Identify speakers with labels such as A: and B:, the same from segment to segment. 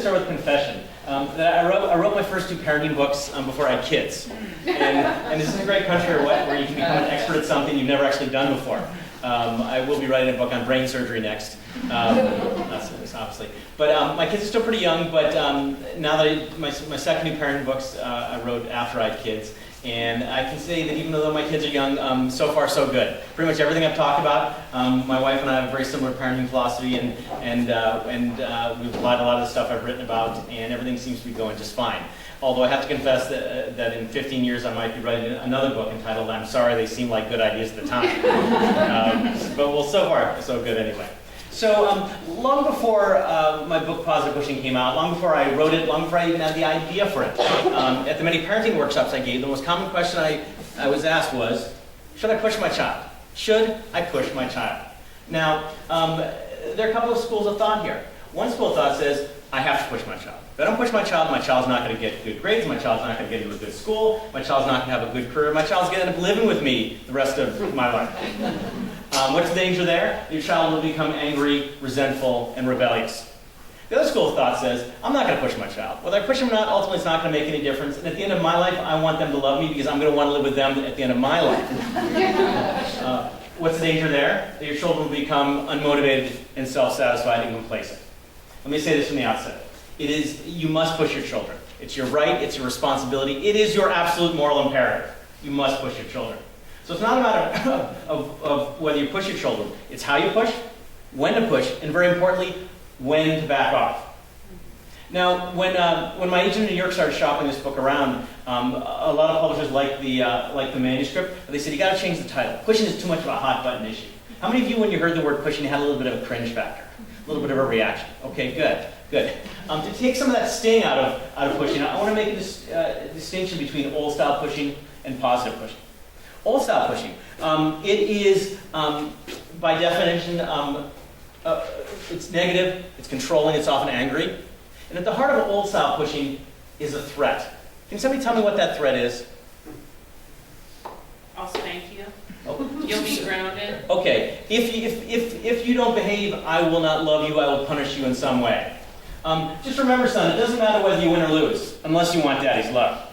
A: start with a confession. That I wrote my first 2 parenting books before I had kids. And this is a great country where you can become an expert at something you've never actually done before. I will be writing a book on brain surgery next. Not serious, obviously. But my kids are still pretty young, but now that my second 2 parenting books I wrote after I had kids. And I can say that even though my kids are young, so far so good. Pretty much everything I've talked about, my wife and I have a very similar parenting philosophy, and we've applied a lot of the stuff I've written about, and everything seems to be going just fine. Although I have to confess that in 15 years I might be writing another book entitled "I'm Sorry They Seem Like Good Ideas at the Time." But well, so far so good anyway. So long before my book Positive Pushing came out, long before I wrote it, long before I even had the idea for it, at the many parenting workshops I gave, the most common question I was asked was, should I push my child? Should I push my child? Now, there are a couple of schools of thought here. One school of thought says, I have to push my child. If I don't push my child's not going to get good grades, my child's not going to get into a good school, my child's not going to have a good career, my child's going to end up living with me the rest of my life. What's the danger there? Your child will become angry, resentful, and rebellious. The other school of thought says, I'm not going to push my child. Whether I push them or not, ultimately it's not going to make any difference. And at the end of my life, I want them to love me because I'm going to want to live with them at the end of my life. What's the danger there? That your children will become unmotivated and self-satisfied and complacent. Let me say this from the outset. You must push your children. It's your right, it's your responsibility, it is your absolute moral imperative. You must push your children. So it's not a matter of whether you push your children. It's how you push, when to push, and very importantly, when to back off. Now, when my agent in New York started shopping this book around, a lot of publishers liked the manuscript, but they said, you got to change the title. Pushing is too much of a hot button issue. How many of you, when you heard the word pushing, had a little bit of a cringe factor? A little bit of a reaction? Okay, good. To take some of that sting out of pushing, I want to make a distinction between old-style pushing and positive pushing. Old-style pushing, it is, by definition, it's negative, it's controlling, it's often angry. And at the heart of old-style pushing is a threat. Can somebody tell me what that threat is?
B: I'll spank you.
A: Oh.
B: You'll be grounded.
A: Okay, if you don't behave, I will not love you, I will punish you in some way. Just remember, son, it doesn't matter whether you win or lose, unless you want daddy's love.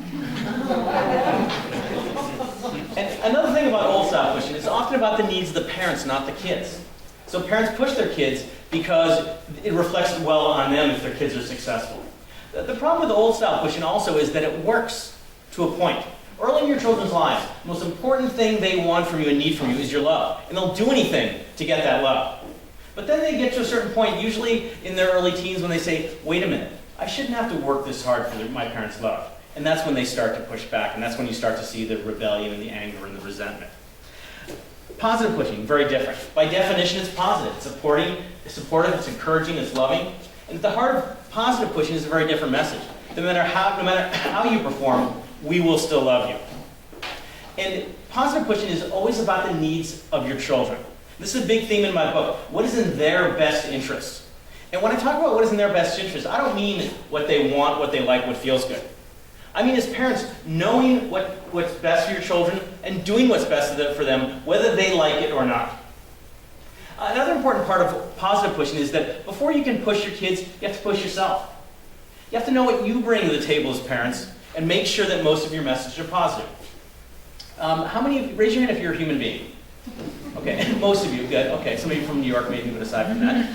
A: And another thing about old-style pushing, it's often about the needs of the parents, not the kids. So parents push their kids because it reflects well on them if their kids are successful. The problem with old-style pushing also is that it works to a point. Early in your children's lives, the most important thing they want from you and need from you is your love. And they'll do anything to get that love. But then they get to a certain point, usually in their early teens, when they say, wait a minute, I shouldn't have to work this hard for my parents' love. And that's when they start to push back, and that's when you start to see the rebellion and the anger and the resentment. Positive pushing, very different. By definition, it's positive. It's supportive, it's encouraging, it's loving. And at the heart of positive pushing is a very different message. No matter how you perform, we will still love you. And positive pushing is always about the needs of your children. This is a big theme in my book. What is in their best interest? And when I talk about what is in their best interest, I don't mean what they want, what they like, what feels good. I mean, as parents, knowing what's best for your children and doing what's best for them, whether they like it or not. Another important part of positive pushing is that before you can push your kids, you have to push yourself. You have to know what you bring to the table as parents and make sure that most of your messages are positive. How many of you, raise your hand if you're a human being. Okay, most of you, good. Okay, some of you from New York maybe, but aside from that.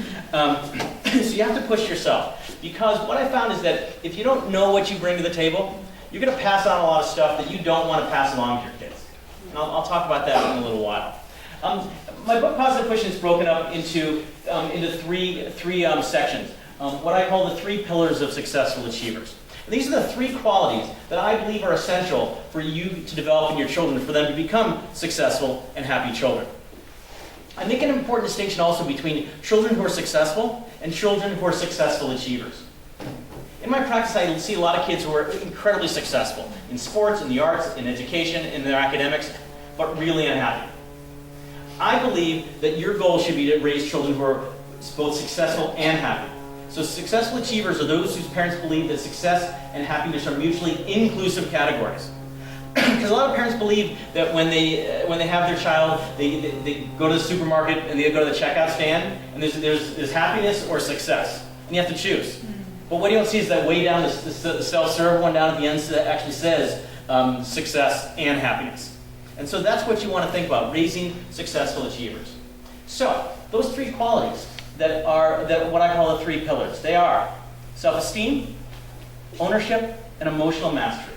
A: So you have to push yourself. Because what I found is that if you don't know what you bring to the table, you're going to pass on a lot of stuff that you don't want to pass along to your kids. And I'll talk about that in a little while. My book, Positive Pushing, is broken up into three sections. What I call the 3 pillars of successful achievers. And these are the 3 qualities that I believe are essential for you to develop in your children, for them to become successful and happy children. I make an important distinction also between children who are successful and children who are successful achievers. In my practice, I see a lot of kids who are incredibly successful in sports, in the arts, in education, in their academics, but really unhappy. I believe that your goal should be to raise children who are both successful and happy. So successful achievers are those whose parents believe that success and happiness are mutually inclusive categories. Because a lot of parents believe that when they have their child, they go to the supermarket and they go to the checkout stand, and there's happiness or success, and you have to choose. But what you don't see is that way down, the self-serve one down at the end that actually says success and happiness. And so that's what you want to think about, raising successful achievers. So, those three qualities that what I call the three pillars. They are self-esteem, ownership, and emotional mastery.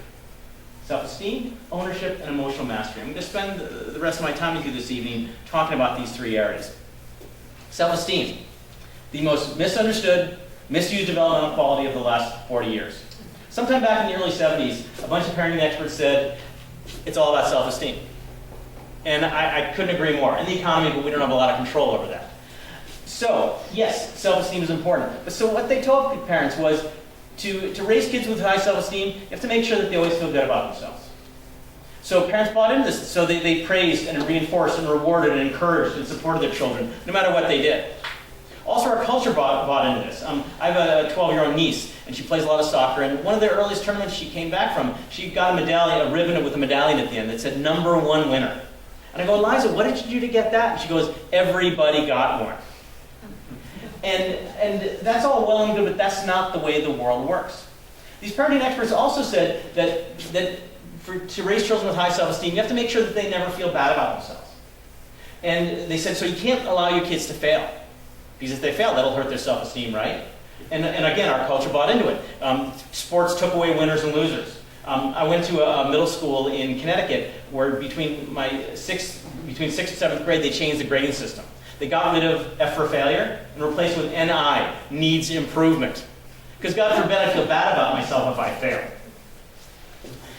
A: Self-esteem, ownership, and emotional mastery. I'm going to spend the rest of my time with you this evening talking about these three areas. Self-esteem, the most misunderstood, misused developmental quality of the last 40 years. Sometime back in the early 70s, a bunch of parenting experts said, it's all about self-esteem. And I couldn't agree more. In the economy, but we don't have a lot of control over that. So, yes, self-esteem is important. But so what they told parents was, to raise kids with high self-esteem, you have to make sure that they always feel good about themselves. So parents bought into this, so they praised and reinforced and rewarded and encouraged and supported their children, no matter what they did. Also, our culture bought into this. I have a 12-year-old niece, and she plays a lot of soccer, and one of the earliest tournaments she came back from, she got a medallion, a ribbon with a medallion at the end that said #1 winner. And I go, Eliza, what did you do to get that? And she goes, everybody got one. And that's all well and good, but that's not the way the world works. These parenting experts also said that to raise children with high self-esteem, you have to make sure that they never feel bad about themselves. And they said, so you can't allow your kids to fail. Because if they fail, that'll hurt their self-esteem, right? And again, our culture bought into it. Sports took away winners and losers. I went to a middle school in Connecticut where between 6th and 7th grade, they changed the grading system. They got rid of F for failure and replaced it with NI, needs improvement. Because God forbid I feel bad about myself if I fail.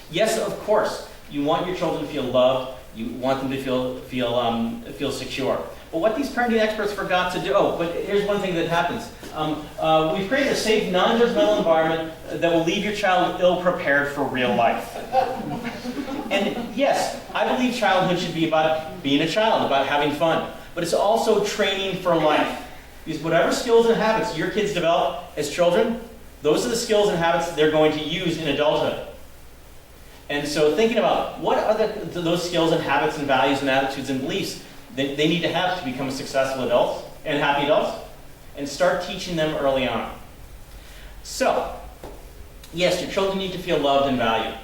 A: Yes, of course, you want your children to feel loved. You want them to feel secure. But what these parenting experts forgot to do, but here's one thing that happens. We've created a safe, non-judgmental environment that will leave your child ill-prepared for real life. And yes, I believe childhood should be about being a child, about having fun. But it's also training for life. Because whatever skills and habits your kids develop as children, those are the skills and habits they're going to use in adulthood. And so thinking about what are those skills and habits and values and attitudes and beliefs they need to have to become successful adults and happy adults, and start teaching them early on. So, yes, your children need to feel loved and valued.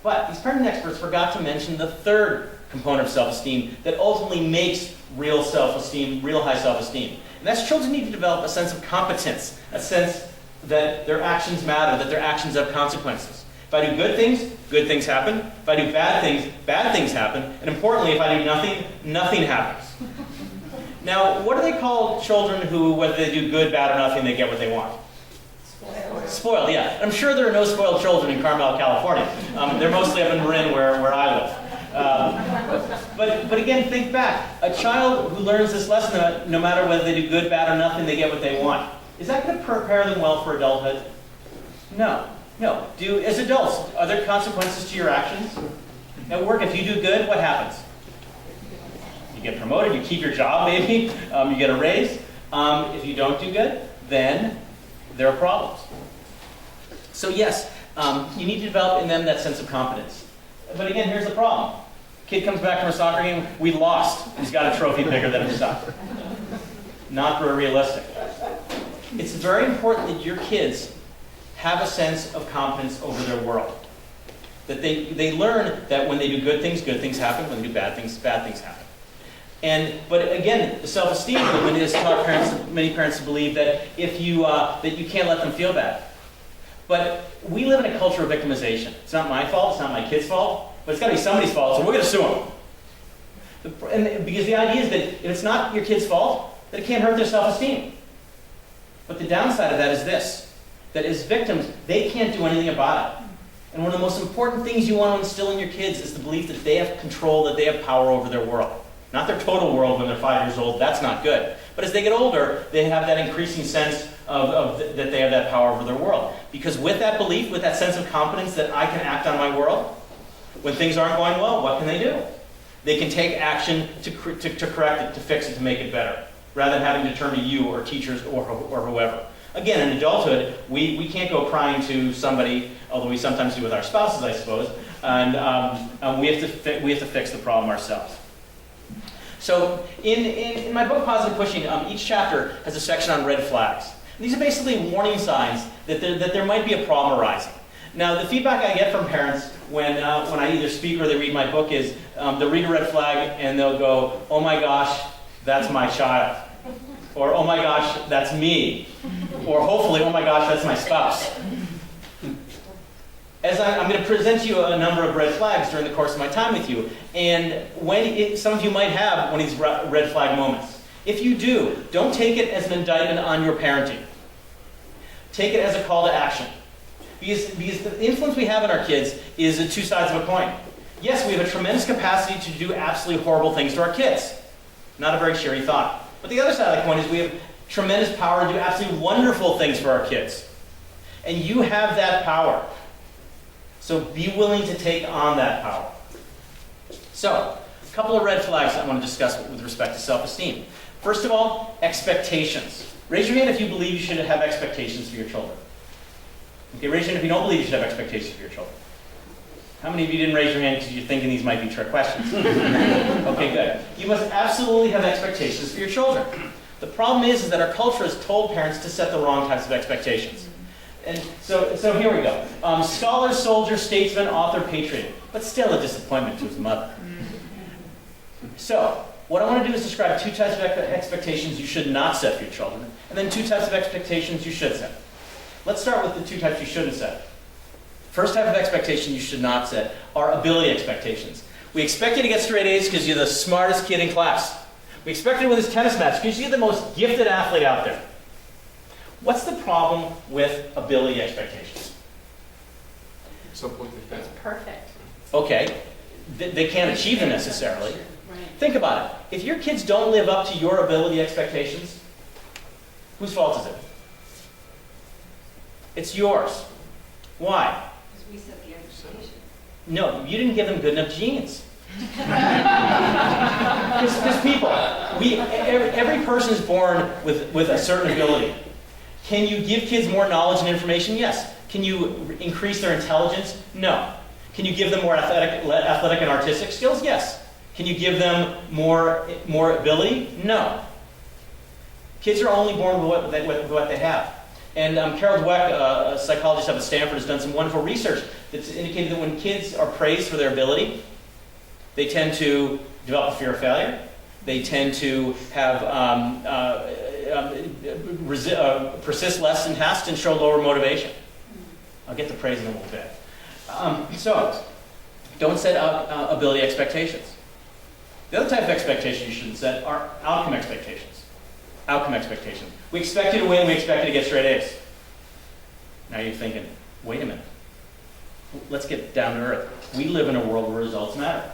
A: But these parenting experts forgot to mention the third component of self-esteem that ultimately makes real self-esteem, real high self-esteem. And that's children need to develop a sense of competence, a sense that their actions matter, that their actions have consequences. If I do good things happen. If I do bad things happen. And importantly, if I do nothing, nothing happens. Now, what do they call children who, whether they do good, bad, or nothing, they get what they want? Spoiled, yeah. I'm sure there are no spoiled children in Carmel, California. They're mostly up in Marin, where I live. But again, think back. A child who learns this lesson that no matter whether they do good, bad, or nothing, they get what they want. Is that going to prepare them well for adulthood? No. As adults, are there consequences to your actions? At work, if you do good, what happens? You get promoted, you keep your job maybe, you get a raise. If you don't do good, then there are problems. So yes, you need to develop in them that sense of competence. But again, here's the problem. Kid comes back from a soccer game, we lost. He's got a trophy bigger than himself. Not very realistic. It's very important that your kids have a sense of competence over their world. That they learn that when they do good things happen. When they do bad things happen. But again, the self-esteem movement has taught many parents to believe that if that you can't let them feel bad. But we live in a culture of victimization. It's not my fault, it's not my kid's fault, but it's got to be somebody's fault, so we're going to sue them. Because the idea is that if it's not your kid's fault, that it can't hurt their self-esteem. But the downside of that is this. That as victims, they can't do anything about it. And one of the most important things you want to instill in your kids is the belief that they have control, that they have power over their world. Not their total world when they're 5 years old, that's not good. But as they get older, they have that increasing sense that they have that power over their world. Because with that belief, with that sense of confidence that I can act on my world, when things aren't going well, what can they do? They can take action to correct it, to fix it, to make it better, rather than having to turn to you or teachers or whoever. Again, in adulthood, we can't go crying to somebody, although we sometimes do with our spouses, I suppose, and we have to fix the problem ourselves. So in my book, Positive Pushing, each chapter has a section on red flags. These are basically warning signs that there might be a problem arising. Now, the feedback I get from parents when I either speak or they read my book is they'll read a red flag and they'll go, "Oh my gosh, that's my child." Or, "Oh my gosh, that's me." Or hopefully, "Oh my gosh, that's my spouse." As I'm going to present you a number of red flags during the course of my time with you. And some of you might have one of these red flag moments. If you do, don't take it as an indictment on your parenting. Take it as a call to action. Because the influence we have on our kids is two sides of a coin. Yes, we have a tremendous capacity to do absolutely horrible things to our kids. Not a very cheery thought. But the other side of the coin is we have tremendous power to do absolutely wonderful things for our kids. And you have that power. So be willing to take on that power. So, a couple of red flags I want to discuss with respect to self-esteem. First of all, expectations. Raise your hand if you believe you should have expectations for your children. Okay, raise your hand if you don't believe you should have expectations for your children. How many of you didn't raise your hand because you're thinking these might be trick questions? Okay, good. You must absolutely have expectations for your children. The problem is that our culture has told parents to set the wrong types of expectations. And so here we go. Scholar, soldier, statesman, author, patriot. But still a disappointment to his mother. So, what I want to do is describe two types of expectations you should not set for your children, and then two types of expectations you should set. Let's start with the two types you shouldn't set. First type of expectation you should not set are ability expectations. We expect you to get straight A's because you're the smartest kid in class. We expect you to win this tennis match because you're the most gifted athlete out there. What's the problem with ability expectations?
B: That's perfect.
A: Okay, they can't achieve them necessarily.
C: Right.
A: Think about it. If your kids don't live up to your ability expectations, whose fault is it? It's yours. Why?
C: Because we set the expectation.
A: No, you didn't give them good enough genes. Because people, every person is born with a certain ability. Can you give kids more knowledge and information? Yes. Can you increase their intelligence? No. Can you give them more athletic and artistic skills? Yes. Can you give them more ability? No. Kids are only born with what they have. And Carol Dweck, a psychologist up at Stanford, has done some wonderful research that's indicated that when kids are praised for their ability, they tend to develop a fear of failure. They tend to have persist less in tasks and show lower motivation. I'll get to praise in a little bit. So, don't set ability expectations. The other type of expectation you shouldn't set are outcome expectations. Outcome expectations. We expect you to win, we expect you to get straight A's. Now you're thinking, wait a minute. Let's get down to earth. We live in a world where results matter.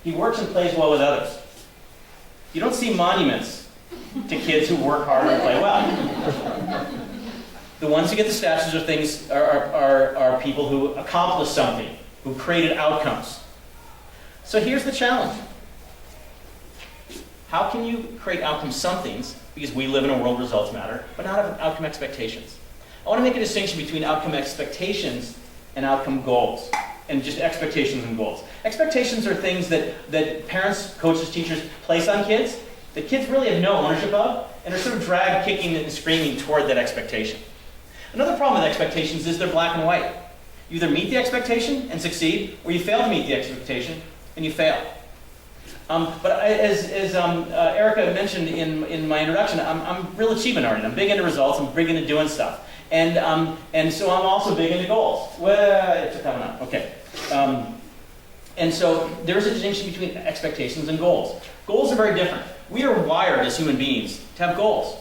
A: He works and plays well with others. You don't see monuments to kids who work hard and play well. The ones who get the statues of things are people who accomplished something, who created outcomes. So here's the challenge. How can you create outcome somethings, because we live in a world where results matter, but not have outcome expectations? I want to make a distinction between outcome expectations and outcome goals, and just expectations and goals. Expectations are things that parents, coaches, teachers place on kids that kids really have no ownership of, and are sort of dragged kicking and screaming toward that expectation. Another problem with expectations is they're black and white. You either meet the expectation and succeed, or you fail to meet the expectation and you fail. But as Erica mentioned in my introduction, I'm real achievement oriented. I'm big into results. I'm big into doing stuff, and so I'm also big into goals. Well, it took that one out. Okay. And so there is a distinction between expectations and goals. Goals are very different. We are wired as human beings to have goals,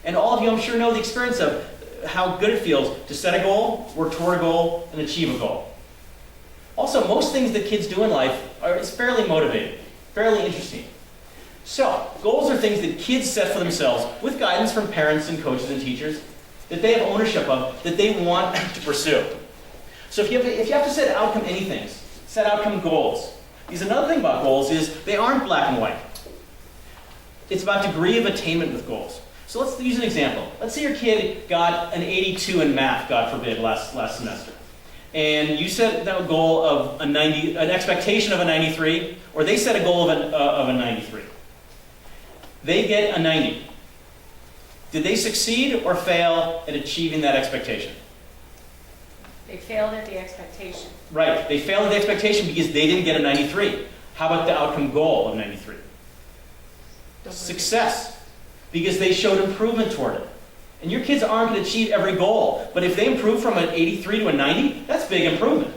A: and all of you, I'm sure, know the experience of how good it feels to set a goal, work toward a goal, and achieve a goal. Also, most things that kids do in life is fairly motivating. Fairly interesting. So, goals are things that kids set for themselves with guidance from parents and coaches and teachers that they have ownership of, that they want to pursue. So if you have to set outcome anything, set outcome goals. Because another thing about goals is they aren't black and white. It's about degree of attainment with goals. So let's use an example. Let's say your kid got an 82 in math, God forbid, last semester. And you set a goal of an expectation of a 93, or they set a goal of a 93. They get a 90. Did they succeed or fail at achieving that expectation?
B: They failed at the expectation.
A: Right, they failed at the expectation because they didn't get a 93. How about the outcome goal of 93? Success, because they showed improvement toward it. And your kids aren't going to achieve every goal, but if they improve from an 83 to a 90, that's big improvement.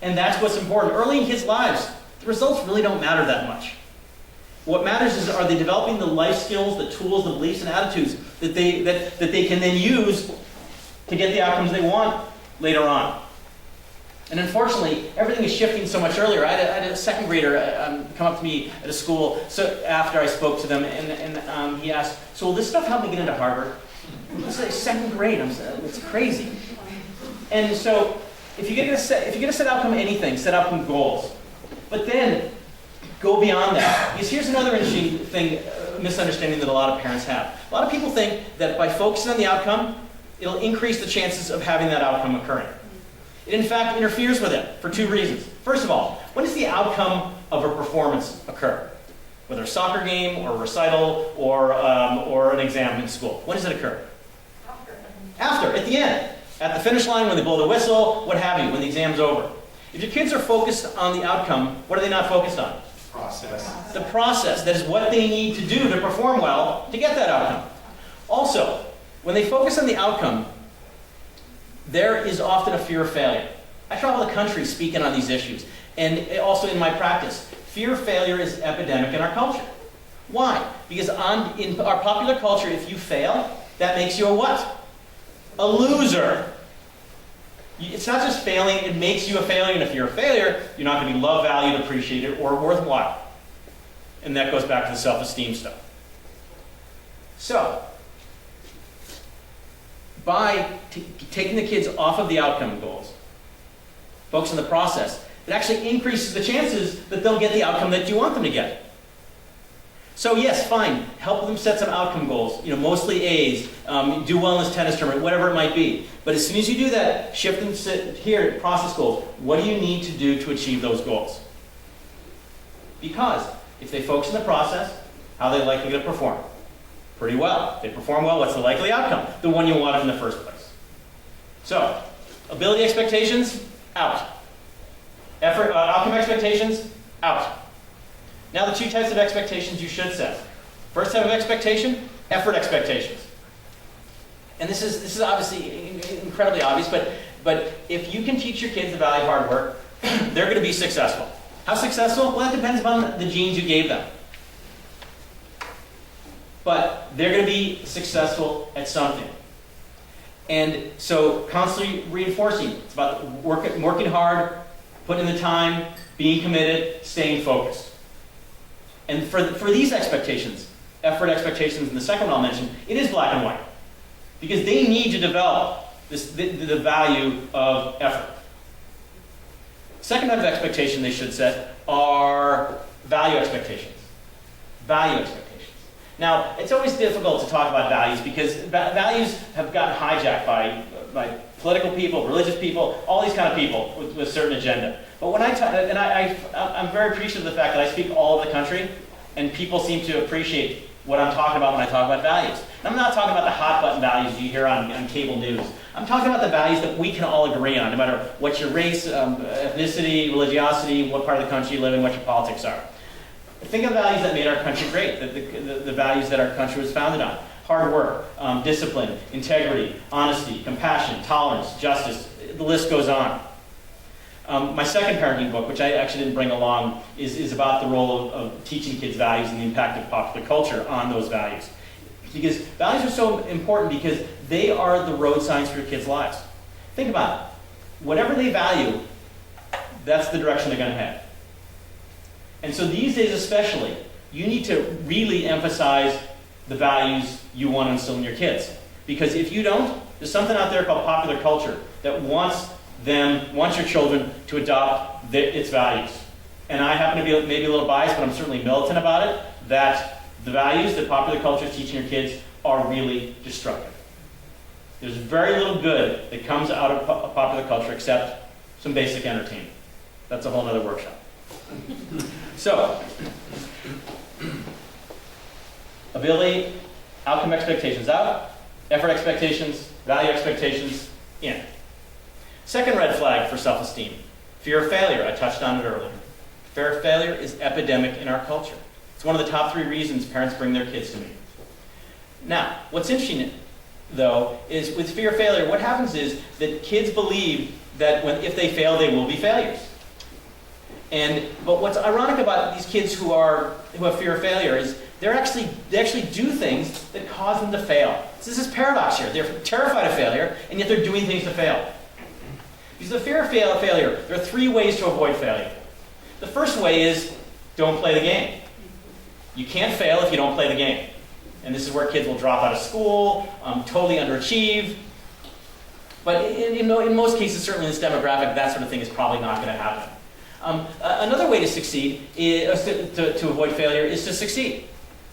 A: And that's what's important. Early in kids' lives, the results really don't matter that much. What matters is, are they developing the life skills, the tools, the beliefs, and attitudes that they can then use to get the outcomes they want later on. And unfortunately, everything is shifting so much earlier. I had a second grader come up to me at a school after I spoke to them, and he asked, so will this stuff help me get into Harvard? It's like second grade. It's crazy. And so if you're going to set outcome anything, set outcome goals. But then go beyond that. Because here's another interesting thing, misunderstanding that a lot of parents have. A lot of people think that by focusing on the outcome, it'll increase the chances of having that outcome occurring. It in fact interferes with it for two reasons. First of all, when does the outcome of a performance occur? Whether a soccer game or a recital or an exam in school. When does it occur? After, at the end. At the finish line, when they blow the whistle, what have you, when the exam's over. If your kids are focused on the outcome, what are they not focused on?
D: Process.
A: The process. That is what they need to do to perform well to get that outcome. Also, when they focus on the outcome, there is often a fear of failure. I travel the country speaking on these issues, and also in my practice. Fear of failure is epidemic in our culture. Why? Because in our popular culture, if you fail, that makes you a what? A loser. It's not just failing, it makes you a failure, and if you're a failure, you're not going to be loved, valued, appreciated, or worthwhile. And that goes back to the self-esteem stuff. So, by taking the kids off of the outcome goals, focus on the process, it actually increases the chances that they'll get the outcome that you want them to get. So yes, fine, help them set some outcome goals, mostly A's, do well in this tennis tournament, whatever it might be. But as soon as you do that, shift them to here, process goals. What do you need to do to achieve those goals? Because if they focus on the process, how are they likely to perform? Pretty well. If they perform well, what's the likely outcome? The one you wanted in the first place. So, ability expectations, out. Outcome expectations, out. Now the two types of expectations you should set. First type of expectation, effort expectations. And this is obviously incredibly obvious, but if you can teach your kids the value of hard work, they're going to be successful. How successful? Well, that depends upon the genes you gave them. But they're going to be successful at something. And so constantly reinforcing. It's about working hard, putting in the time, being committed, staying focused. And for these expectations, effort expectations, and the second one I'll mention, it is black and white. Because they need to develop the value of effort. Second type of expectation they should set are value expectations. Value expectations. Now, it's always difficult to talk about values because values have gotten hijacked by political people, religious people, all these kind of people with a certain agenda. But when I'm very appreciative of the fact that I speak all over the country, and people seem to appreciate what I'm talking about when I talk about values. And I'm not talking about the hot button values you hear on cable news. I'm talking about the values that we can all agree on, no matter what your race, ethnicity, religiosity, what part of the country you live in, what your politics are. Think of values that made our country great, the values that our country was founded on. Hard work, discipline, integrity, honesty, compassion, tolerance, justice, the list goes on. My second parenting book, which I actually didn't bring along, is about the role of teaching kids values and the impact of popular culture on those values. Because values are so important because they are the road signs for your kids' lives. Think about it. Whatever they value, that's the direction they're going to head. And so these days especially, you need to really emphasize the values you want to instill in your kids. Because if you don't, there's something out there called popular culture that wants your children to adopt its values. And I happen to be maybe a little biased, but I'm certainly militant about it, that the values that popular culture is teaching your kids are really destructive. There's very little good that comes out of popular culture except some basic entertainment. That's a whole other workshop. So, ability Outcome expectations out, effort expectations, value expectations in. Second red flag for self-esteem, fear of failure. I touched on it earlier. Fear of failure is epidemic in our culture. It's one of the top 3 reasons parents bring their kids to me. Now, what's interesting, though, is with fear of failure, what happens is that kids believe that if they fail, they will be failures. But what's ironic about these kids who have fear of failure is they actually do things that cause them to fail. So this is paradox here. They're terrified of failure, and yet they're doing things to fail. Because the fear of failure, there are 3 ways to avoid failure. The first way is don't play the game. You can't fail if you don't play the game. And this is where kids will drop out of school, totally underachieve. But in most cases, certainly in this demographic, that sort of thing is probably not going to happen. Another way to succeed, to avoid failure, is to succeed.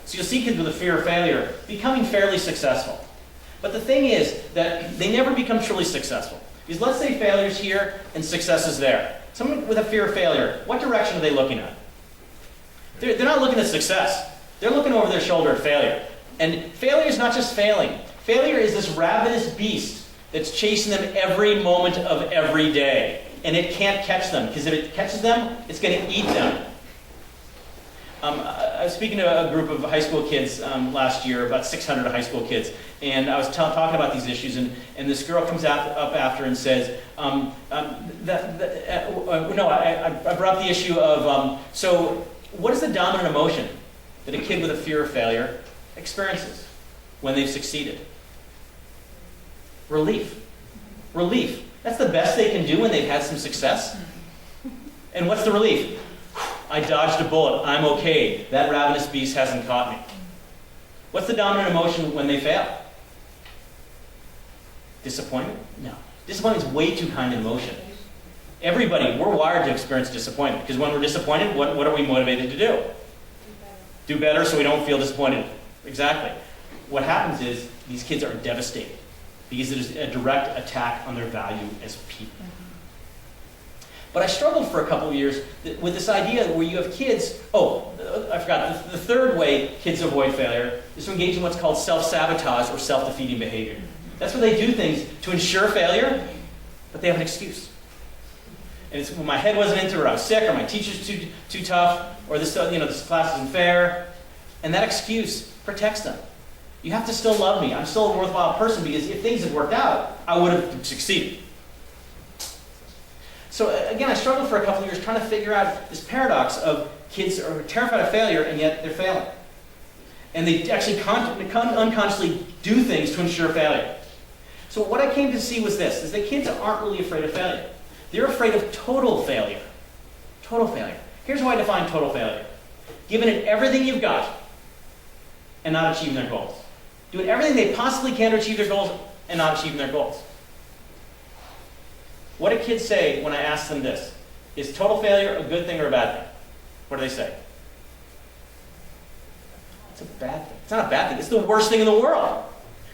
A: So you'll see kids with a fear of failure becoming fairly successful. But the thing is that they never become truly successful. Because let's say failure's here and success is there. Someone with a fear of failure, what direction are they looking at? They're not looking at success. They're looking over their shoulder at failure. And failure is not just failing. Failure is this ravenous beast that's chasing them every moment of every day. And it can't catch them, because if it catches them, it's going to eat them. I was speaking to a group of high school kids last year, about 600 high school kids, and I was talking about these issues, and this girl comes up after and says, I brought up the issue of, so what is the dominant emotion that a kid with a fear of failure experiences when they've succeeded? Relief. Relief. That's the best they can do when they've had some success. And what's the relief? I dodged a bullet. I'm okay. That ravenous beast hasn't caught me. What's the dominant emotion when they fail? Disappointment? No. Disappointment is way too kind an emotion. Everybody, we're wired to experience disappointment. Because when we're disappointed, what are we motivated to do? Do better so we don't feel disappointed. Exactly. What happens is these kids are devastated because it is a direct attack on their value as people. But I struggled for a couple of years with this idea where you have kids, I forgot, the third way kids avoid failure is to engage in what's called self-sabotage or self-defeating behavior. That's where they do things to ensure failure, but they have an excuse. And it's when my head wasn't into it, or I was sick, or my teacher's too tough, or this class isn't fair. And that excuse protects them. You have to still love me. I'm still a worthwhile person, because if things had worked out, I would have succeeded. So again, I struggled for a couple of years trying to figure out this paradox of kids are terrified of failure, and yet they're failing. And they actually unconsciously do things to ensure failure. So what I came to see was this, is that kids aren't really afraid of failure. They're afraid of total failure. Total failure. Here's how I define total failure. Giving it everything you've got and not achieving their goals. Doing everything they possibly can to achieve their goals and not achieving their goals. What do kids say when I ask them this? Is total failure a good thing or a bad thing? What do they say? It's a bad thing. It's not a bad thing. It's the worst thing in the world.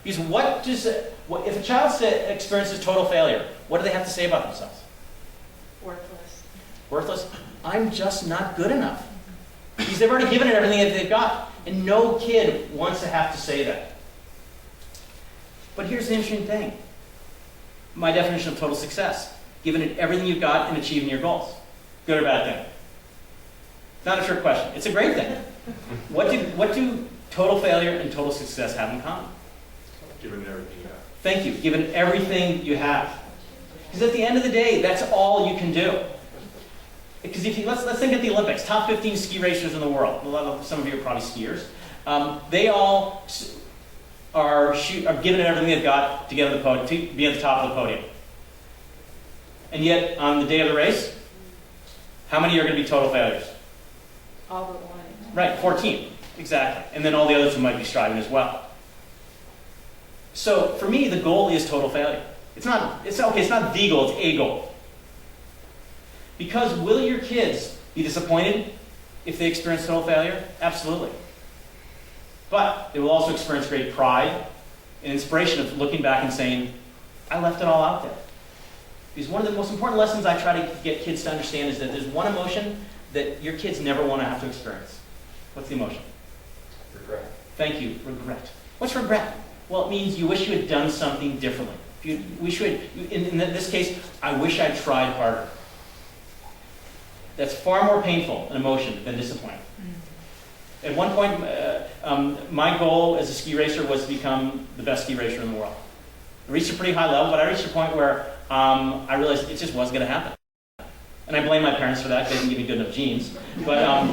A: Because if a child experiences total failure, what do they have to say about themselves?
B: Worthless.
A: Worthless? I'm just not good enough. Because they've already given it everything that they've got. And no kid wants to have to say that. But here's the interesting thing. My definition of total success. Giving it everything you've got and achieving your goals. Good or bad thing? It's not a trick question. It's a great thing. What do total failure and total success have in common?
D: Given everything you have.
A: Thank you. Given everything you have. Because at the end of the day, that's all you can do. Because let's think of the Olympics. Top 15 ski racers in the world. Some of you are probably skiers. They all are giving it everything they've got to get on the podium, to be at the top of the podium. And yet, on the day of the race, how many are going to be total failures?
B: All but one.
A: Right, 14. Exactly. And then all the others who might be striving as well. So, for me, the goal is total failure. It's not the goal, it's a goal. Because will your kids be disappointed if they experience total failure? Absolutely. But they will also experience great pride and inspiration of looking back and saying, I left it all out there. Because one of the most important lessons I try to get kids to understand is that there's one emotion that your kids never want to have to experience. What's the emotion?
D: Regret.
A: Thank you, regret. What's regret? Well, it means you wish you had done something differently. In this case, I wish I'd tried harder. That's far more painful an emotion than disappointment. At one point, my goal as a ski racer was to become the best ski racer in the world. I reached a pretty high level, but I reached a point where I realized it just wasn't going to happen. And I blame my parents for that, because they didn't give me good enough genes. But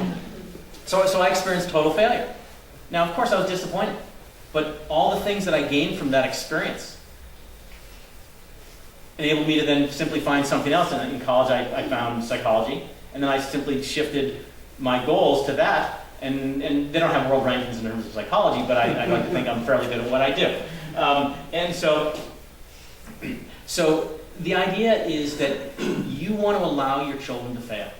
A: so I experienced total failure. Now, of course, I was disappointed. But all the things that I gained from that experience enabled me to then simply find something else. And in college, I found psychology. And then I simply shifted my goals to that. And they don't have world rankings in terms of psychology, but I like to think I'm fairly good at what I do. And so the idea is that you want to allow your children to fail.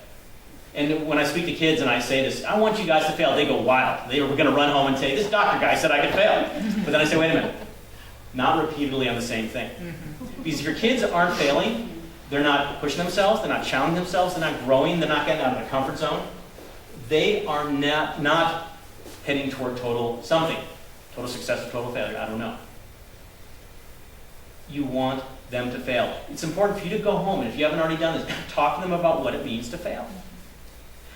A: And when I speak to kids and I say this, I want you guys to fail, they go wild. They were going to run home and say, this doctor guy said I could fail. But then I say, wait a minute, not repeatedly on the same thing. Because if your kids aren't failing, they're not pushing themselves, they're not challenging themselves, they're not growing, they're not getting out of their comfort zone. They are not heading toward total something. Total success or total failure, I don't know. You want them to fail. It's important for you to go home, and if you haven't already done this, talk to them about what it means to fail.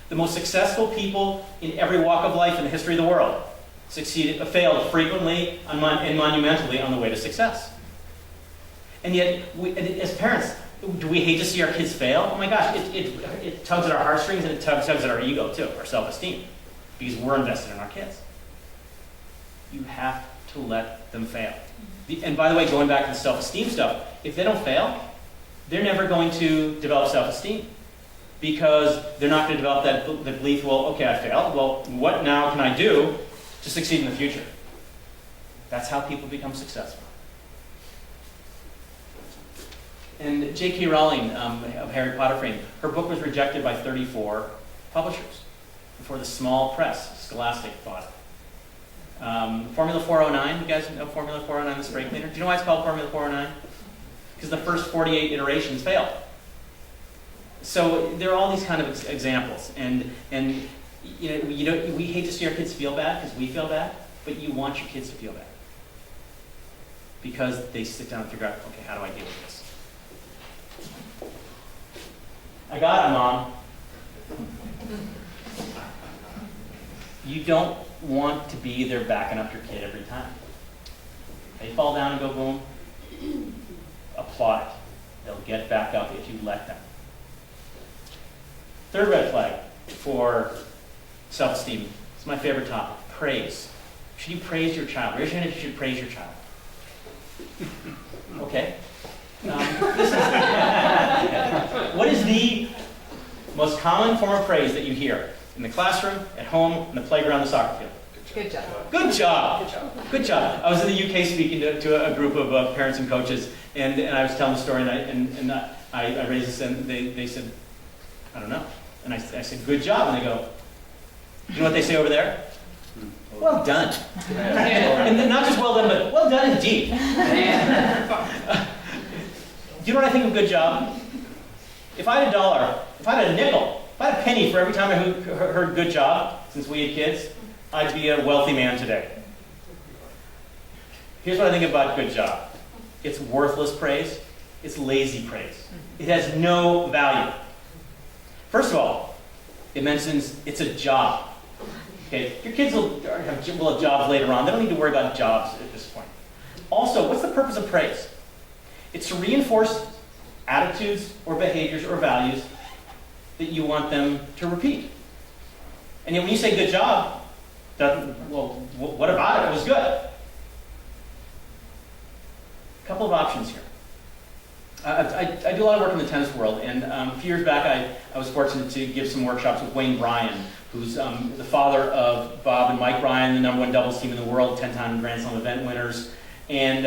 A: The most successful people in every walk of life in the history of the world failed frequently and monumentally on the way to success. And yet, as parents, do we hate to see our kids fail? Oh my gosh, it tugs at our heartstrings and it tugs at our ego too, our self-esteem, because we're invested in our kids. You have to let them fail. And by the way, going back to the self-esteem stuff, if they don't fail, they're never going to develop self-esteem, because they're not going to develop that belief, well, okay, I failed. Well, what now can I do to succeed in the future? That's how people become successful. And J.K. Rowling of Harry Potter fame, her book was rejected by 34 publishers before the small press, Scholastic, bought it. Formula 409, you guys know Formula 409, the spray cleaner? Do you know why it's called Formula 409? Because the first 48 iterations failed. So there are all these kind of examples, and we hate to see our kids feel bad because we feel bad, but you want your kids to feel bad because they sit down and figure out, okay, how do I deal with this? I got it, Mom. You don't want to be there backing up your kid every time. They fall down and go boom. Applaud it. They'll get back up if you let them. Third red flag for self-esteem. It's my favorite topic. Praise. Should you praise your child? Raise your hand if you should praise your child. Okay. What is the most common form of praise that you hear in the classroom, at home, in the playground, the soccer field?
B: Good job.
A: Good job. Good job. Good job. I was in the UK speaking to a group of parents and coaches, and I was telling the story, and I raised this, and they said, I don't know. And I said, good job. And they go, you know what they say over there? Well done. And then not just well done, but well done indeed. Do you know what I think of good job? If I had $1, if I had a nickel, if I had a penny for every time I heard good job, since we had kids, I'd be a wealthy man today. Here's what I think about good job. It's worthless praise. It's lazy praise. It has no value. First of all, it mentions it's a job. Okay, your kids will have jobs later on. They don't need to worry about jobs at this point. Also, what's the purpose of praise? It's to reinforce attitudes or behaviors or values that you want them to repeat. And yet when you say good job, well, what about it? It was good. A couple of options here. I do a lot of work in the tennis world, and a few years back I was fortunate to give some workshops with Wayne Bryan, who's the father of Bob and Mike Bryan, the #1 doubles team in the world, 10-time Grand Slam event winners. And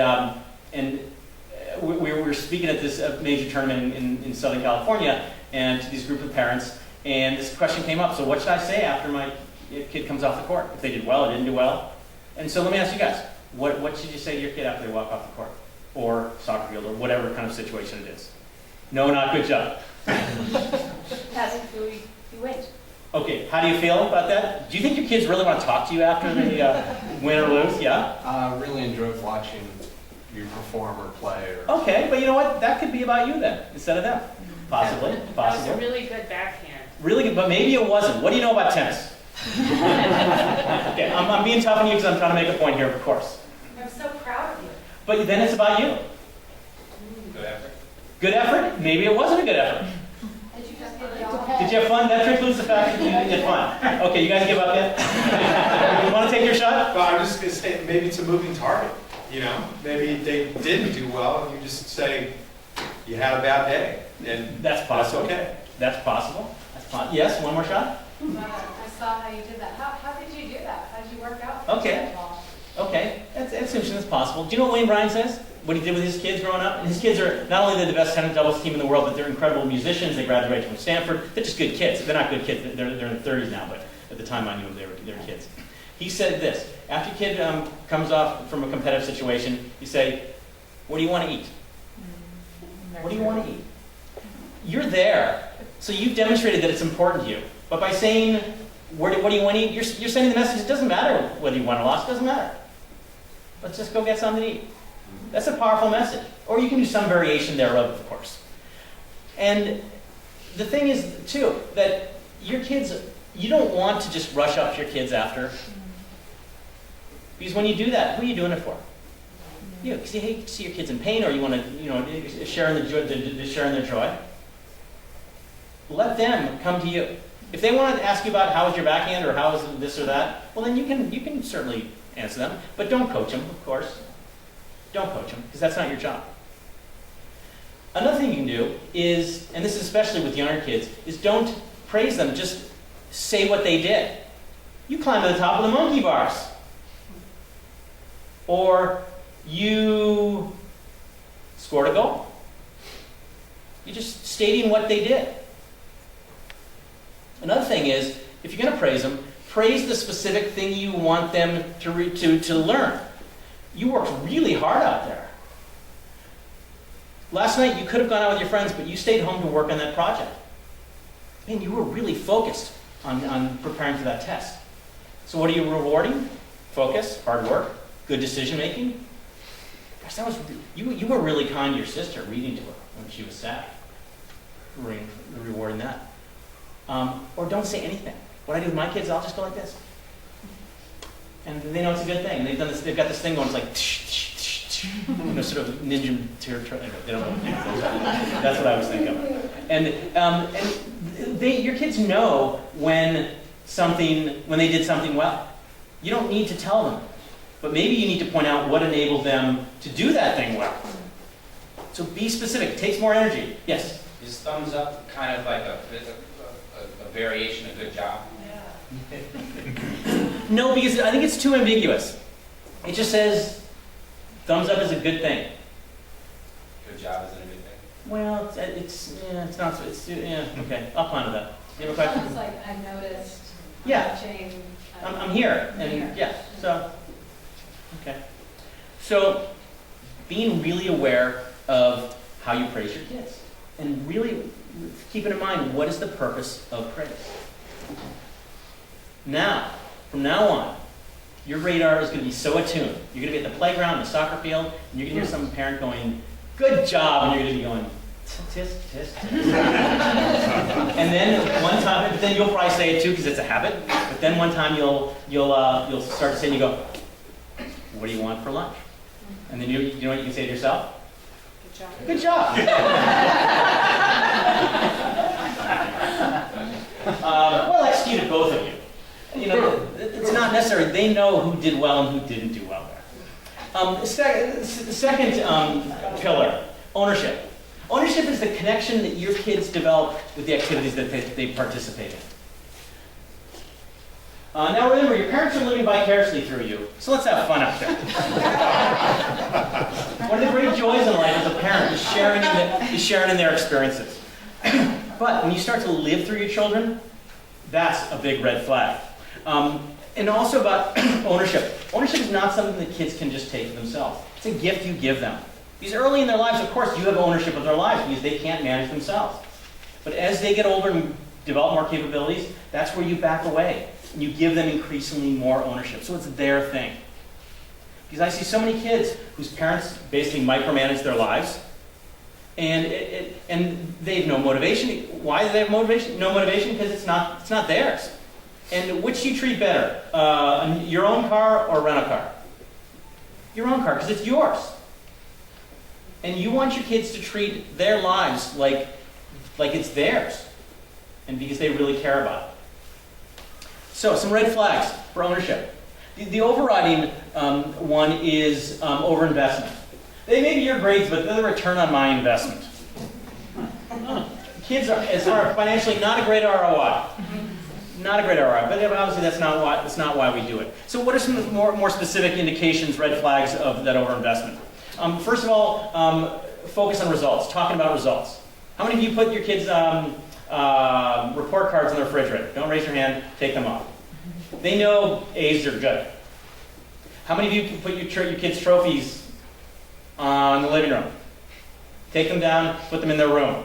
A: we were speaking at this major tournament in Southern California, and to this group of parents, and this question came up, so what should I say after my kid comes off the court? If they did well or didn't do well? And so let me ask you guys, what should you say to your kid after they walk off the court? Or soccer field, or whatever kind of situation it is? No, not good job.
C: Passive, you went.
A: Okay, how do you feel about that? Do you think your kids really want to talk to you after they win or lose? Yeah?
D: I really enjoyed watching you perform or play. Or
A: Okay, but you know what? That could be about you then, instead of them. Possibly,
B: That was a
A: possibly.
B: really good backhand.
A: Really good, but maybe it wasn't. What do you know about tennis? Okay, I'm being tough on you because I'm trying to make a point here, of course.
C: I'm so proud of you.
A: But then it's about you.
D: good effort.
A: Good effort? Maybe it wasn't a good effort.
C: Did you just get the all?
A: Did you have fun? That precludes the fact that you didn't get fun. Okay, you guys give up yet? You want to take your shot?
E: Well, I'm just going to say, maybe it's a moving target, you know? Maybe they didn't do well, and you just say, you had a bad day, and
A: That's possible.
E: okay.
A: That's possible. That's possible. Yes, one more shot?
C: I saw how you did that. How did you do that? How did you work out?
A: Okay. Okay, that's interesting. That's possible. Do you know what Wayne Bryan says? What he did with his kids growing up? And his kids are not only the best tennis doubles team in the world, but they're incredible musicians. They graduated from Stanford. They're just good kids. They're not good kids. They're in their 30s now, but at the time I knew them, they were kids. He said this: after your kid comes off from a competitive situation, you say, "What do you want to eat? What do you want to eat?" You're there, so you've demonstrated that it's important to you. But by saying, what do you want to eat? You're sending the message, it doesn't matter whether you won or lost, it doesn't matter. Let's just go get something to eat. That's a powerful message. Or you can do some variation thereof, of course. And the thing is, too, that your kids, you don't want to just rush up to your kids after. Because when you do that, who are you doing it for? You, because you hate to see your kids in pain, or you want to, share in the joy, share in their joy. Let them come to you. If they want to ask you about how was your backhand or how was this or that, well then you can certainly answer them, but don't coach them, of course. Don't coach them, because that's not your job. Another thing you can do is, and this is especially with younger kids, is don't praise them, just say what they did. You climbed to the top of the monkey bars. Or you scored a goal. You're just stating what they did. Another thing is, if you're going to praise them, praise the specific thing you want them to learn. You worked really hard out there. Last night you could have gone out with your friends, but you stayed home to work on that project. Man, you were really focused on preparing for that test. So what are you rewarding? Focus, hard work, good decision making. Gosh, that was you were really kind to your sister, reading to her when she was sad. Rewarding that. Or don't say anything. What I do with my kids, I'll just go like this. And they know it's a good thing. And they've got this thing going, it's like, sort of ninja turtle. They don't know. That's what I was thinking of. And your kids know when they did something well. You don't need to tell them. But maybe you need to point out what enabled them to do that thing well. So be specific. It takes more energy. Yes?
F: Is thumbs up kind of like a variation of good job?
A: No, because I think it's too ambiguous. It just says thumbs up is a good thing.
F: Good job isn't a good thing.
A: Well, it's not. Okay. I'll ponder that. You have a question?
C: Sounds like I noticed.
A: Yeah.
C: Watching,
A: I'm here, and yeah. So, okay. So, being really aware of how you praise your kids, and really keeping in mind what is the purpose of praise. Now, from now on, your radar is going to be so attuned. You're going to be at the playground, the soccer field, and you're going to hear some parent going, "Good job," and you're going to be going, "Tisk, tisk, tisk." And then one time, but then you'll probably say it too because it's a habit. But then one time you'll start to say, and you go, "What do you want for lunch?" And then you know what you can say to yourself?
B: Good job.
A: Good job. Well executed, both of you. You know, it's not necessary. They know who did well and who didn't do well there. The second pillar, ownership. Ownership is the connection that your kids develop with the activities that they participate in. Now remember, your parents are living vicariously through you, so let's have fun up there. One of the great joys in life as a parent is sharing in their experiences. But when you start to live through your children, that's a big red flag. And also about ownership. Ownership is not something that kids can just take for themselves. It's a gift you give them. Because early in their lives, of course, you have ownership of their lives because they can't manage themselves. But as they get older and develop more capabilities, that's where you back away. And you give them increasingly more ownership. So it's their thing. Because I see so many kids whose parents basically micromanage their lives, and they have no motivation. Why do they have motivation? No motivation because it's not theirs. And which do you treat better? Your own car or rent a car? Your own car, because it's yours. And you want your kids to treat their lives like it's theirs, and because they really care about it. So, some red flags for ownership. The overriding one is overinvestment. They may be your grades, but they're the return on my investment. Kids are financially not a great ROI. Not a great ROI, but obviously that's not why we do it. So what are some more specific indications, red flags of that overinvestment? First of all, focus on results, talking about results. How many of you put your kids' report cards in the refrigerator? Don't raise your hand, take them off. They know A's are good. How many of you put your kids' trophies on the living room? Take them down, put them in their room.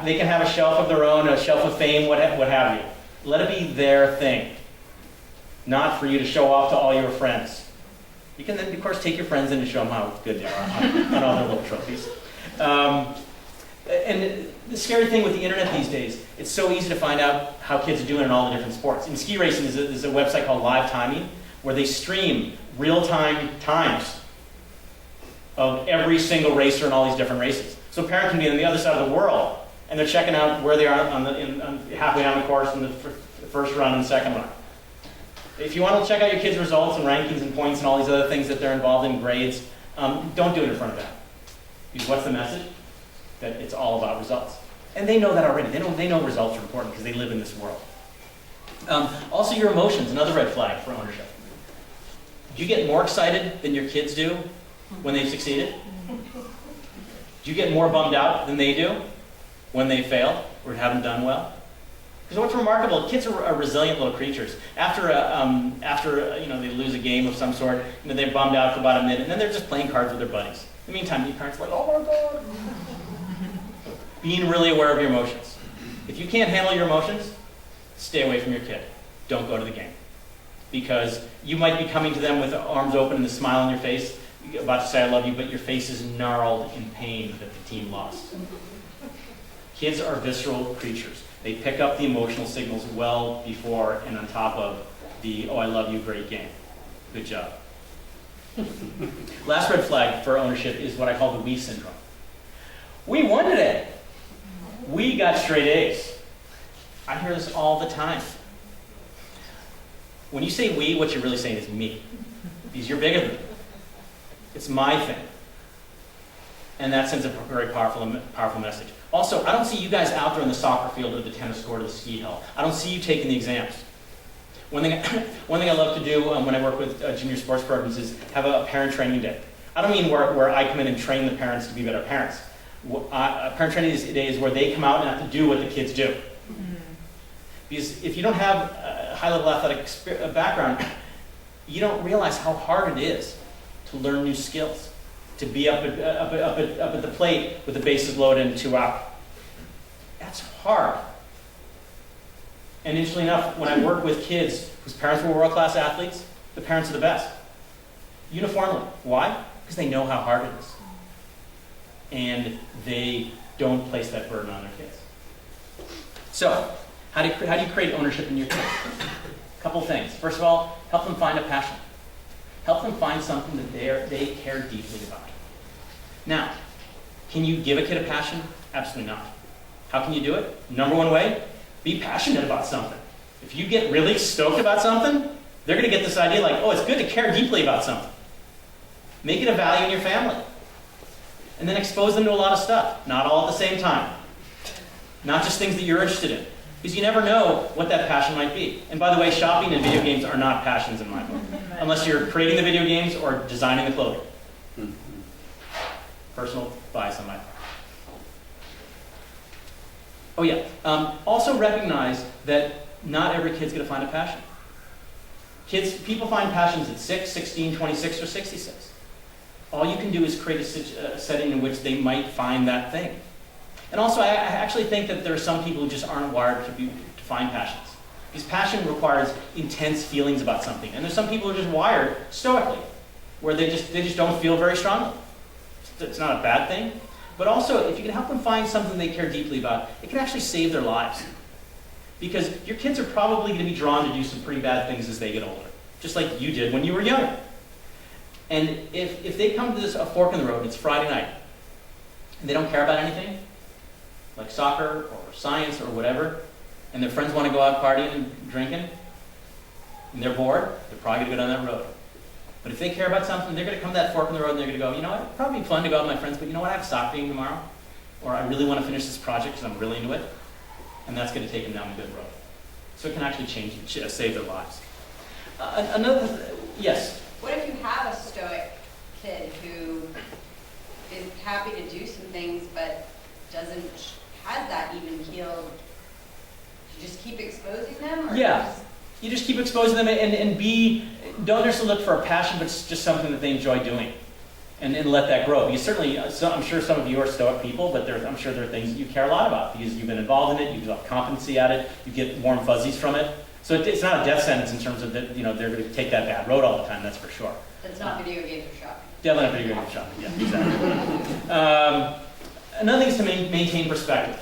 A: They can have a shelf of their own, a shelf of fame, what have you. Let it be their thing, not for you to show off to all your friends. You can then, of course, take your friends in and show them how good they are on all their little trophies. And the scary thing with the internet these days, it's so easy to find out how kids are doing in all the different sports. In ski racing, there's a website called Live Timing, where they stream real-time times of every single racer in all these different races. So a parent can be on the other side of the world, and they're checking out where they are halfway down the course in the first run and the second run. If you want to check out your kids' results and rankings and points and all these other things that they're involved in, grades, don't do it in front of them. Because what's the message? That it's all about results. And they know that already. They know results are important because they live in this world. Also, your emotions, another red flag for ownership. Do you get more excited than your kids do when they've succeeded? Do you get more bummed out than they do when they fail or haven't done well? Because what's remarkable, kids are resilient little creatures. After they lose a game of some sort, they're bummed out for about a minute, and then they're just playing cards with their buddies. In the meantime, your parents are like, oh my God. Being really aware of your emotions. If you can't handle your emotions, stay away from your kid. Don't go to the game. Because you might be coming to them with arms open and a smile on your face, about to say I love you, but your face is gnarled in pain that the team lost. Kids are visceral creatures. They pick up the emotional signals well before and on top of the, oh, I love you, great game. Good job. Last red flag for ownership is what I call the Wii Syndrome. We won today. We got straight A's. I hear this all the time. When you say we, what you're really saying is me. Because you're bigger than me. It's my thing. And that sends a very powerful message. Also, I don't see you guys out there in the soccer field or the tennis court or the ski hill. I don't see you taking the exams. One thing I love to do when I work with junior sports programs is have a parent training day. I don't mean where I come in and train the parents to be better parents. Parent training day is where they come out and have to do what the kids do. Because if you don't have a high-level athletic background, you don't realize how hard it is to learn new skills, to be up at the plate with the bases loaded in 2 hours. That's hard. And interestingly enough, when I work with kids whose parents were world-class athletes, the parents are the best. Uniformly. Why? Because they know how hard it is. And they don't place that burden on their kids. So, how do you create ownership in your kids? A couple things. First of all, help them find a passion. Help them find something that they care deeply about. Now, can you give a kid a passion? Absolutely not. How can you do it? Number one way, be passionate about something. If you get really stoked about something, they're going to get this idea like, oh, it's good to care deeply about something. Make it a value in your family. And then expose them to a lot of stuff. Not all at the same time. Not just things that you're interested in. Because you never know what that passion might be. And by the way, shopping and video games are not passions in my book. Unless you're creating the video games or designing the clothing. Personal bias on my part. Oh yeah. Also recognize that not every kid's going to find a passion. People find passions at 6, 16, 26, or 66. All you can do is create a setting in which they might find that thing. And also, I actually think that there are some people who just aren't wired to find passions. Because passion requires intense feelings about something. And there's some people who are just wired stoically, where they just don't feel very strongly. It's not a bad thing. But also, if you can help them find something they care deeply about, it can actually save their lives. Because your kids are probably going to be drawn to do some pretty bad things as they get older, just like you did when you were younger. And if they come to a fork in the road and it's Friday night, and they don't care about anything, like soccer or science or whatever, and their friends want to go out partying and drinking, and they're bored, they're probably going to go down that road. But if they care about something, they're going to come to that fork in the road and they're going to go, you know what, it'd probably be fun to go out with my friends, but you know what, I have a soccer game tomorrow, or I really want to finish this project because I'm really into it, and that's going to take them down a good road. So it can actually save their lives. Yes?
G: What if you have a stoic kid who is happy to do some things but has that even keeled? You just keep exposing them? Or
A: Yeah. You just keep exposing them and don't necessarily look for a passion, but it's just something that they enjoy doing. And let that grow. Because certainly, I'm sure some of you are stoic people, but I'm sure there are things that you care a lot about because you've been involved in it, you develop competency at it, you get warm fuzzies from it. So it's not a death sentence in terms of that, they're going to take that bad road all the time, that's for sure.
G: It's not video games or shopping.
A: Definitely not video game shopping, yeah, exactly. Another thing is to maintain perspective.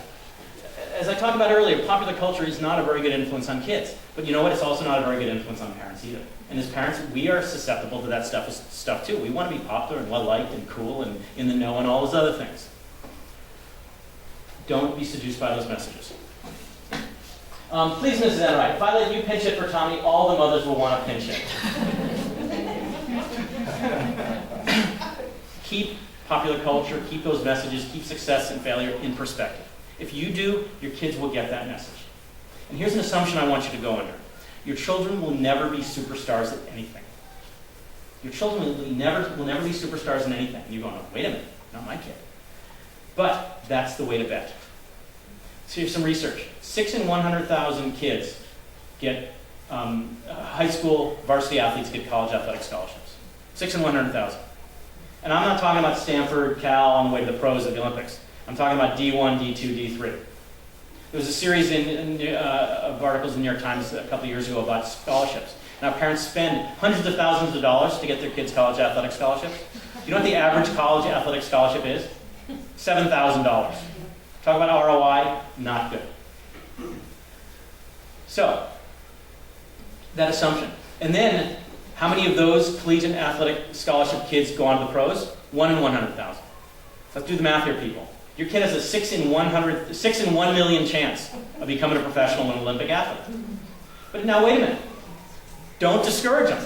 A: As I talked about earlier, popular culture is not a very good influence on kids. But you know what? It's also not a very good influence on parents either. And as parents, we are susceptible to that stuff too. We want to be popular and well-liked and cool and in the know and all those other things. Don't be seduced by those messages. Please, Mrs. Enright, if I let you pinch it for Tommy, all the mothers will want to pinch it. Keep popular culture, keep those messages, keep success and failure in perspective. If you do, your kids will get that message. And here's an assumption I want you to go under. Your children will never be superstars at anything. Your children will never be superstars in anything. And you're going, oh, wait a minute, not my kid. But that's the way to bet. So here's some research. 6 in 100,000 kids get, high school varsity athletes get college athletic scholarships. 6 in 100,000. And I'm not talking about Stanford, Cal, on the way to the pros at the Olympics. I'm talking about D1, D2, D3. There was a series of articles in the New York Times a couple of years ago about scholarships. Now parents spend hundreds of thousands of dollars to get their kids college athletic scholarships. You know what the average college athletic scholarship is? $7,000. Talk about ROI, not good. So, that assumption. And then, how many of those collegiate athletic scholarship kids go on to the pros? 1 in 100,000. Let's do the math here, people. Your kid has a 6 in 1 million chance of becoming a professional and Olympic athlete. But now wait a minute. Don't discourage them.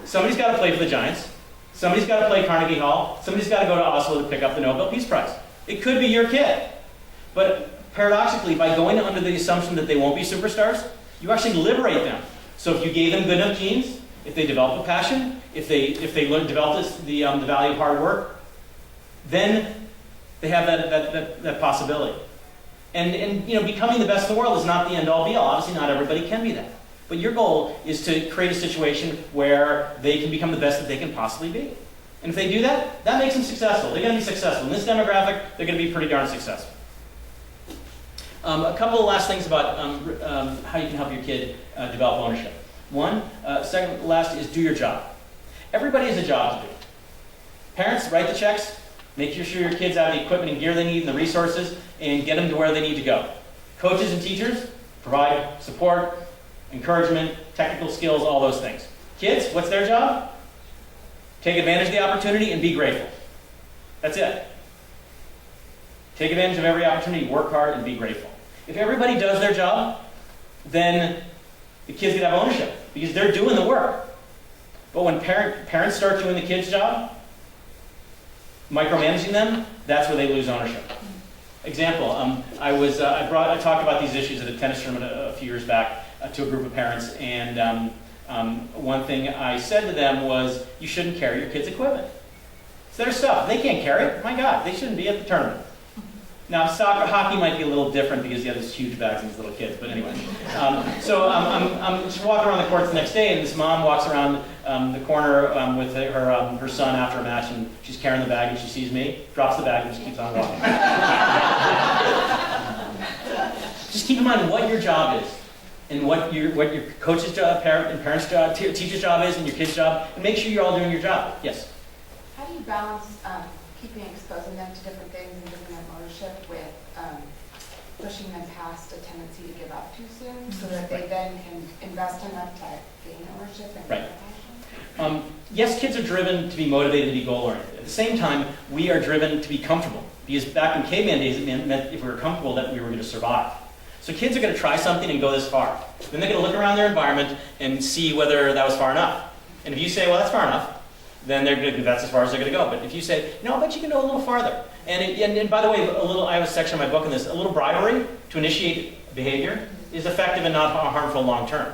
A: Somebody's got to play for the Giants. Somebody's got to play Carnegie Hall. Somebody's got to go to Oslo to pick up the Nobel Peace Prize. It could be your kid. But paradoxically, by going under the assumption that they won't be superstars, you actually liberate them. So if you gave them good enough genes, if they develop a passion, if they develop the value of hard work, then they have that possibility. And becoming the best in the world is not the end-all be-all. Obviously, not everybody can be that. But your goal is to create a situation where they can become the best that they can possibly be. And if they do that, that makes them successful. They're going to be successful. In this demographic, they're going to be pretty darn successful. A couple of last things about how you can help your kid develop ownership. Last is do your job. Everybody has a job to do. Parents, write the checks. Make sure your kids have the equipment and gear they need and the resources, and get them to where they need to go. Coaches and teachers provide support, encouragement, technical skills, all those things. Kids, what's their job? Take advantage of the opportunity and be grateful. That's it. Take advantage of every opportunity, work hard, and be grateful. If everybody does their job, then the kids can have ownership because they're doing the work. But when parents start doing the kids' job, micromanaging them, that's where they lose ownership. Example, I talked about these issues at a tennis tournament a few years back to a group of parents, and one thing I said to them was, you shouldn't carry your kids' equipment. It's their stuff. They can't carry it. My God, they shouldn't be at the tournament. Now, hockey might be a little different because you have these huge bags and these little kids, but anyway. So I'm just walking around the courts the next day, and this mom walks around the corner with her son after a match, and she's carrying the bag, and she sees me, drops the bag, and just keeps on walking. Just keep in mind what your job is, and what your coach's job, parent's job, teacher's job is, and your kid's job, and make sure you're all doing your job. Yes?
H: How do you balance exposing them to different things and different ownership with pushing them past a tendency to give up too soon so that they then can invest enough to gain ownership and
A: Right. Yes, kids are driven to be motivated, to be goal-oriented. At the same time, we are driven to be comfortable. Because back in caveman days, it meant if we were comfortable that we were going to survive. So kids are going to try something and go this far. Then they're going to look around their environment and see whether that was far enough. And if you say, well, that's far enough, then that's as far as they're going to go. But if you say, no, I bet you can go a little farther. And by the way, I have a section in my book on this. A little bribery to initiate behavior is effective and not harmful long term.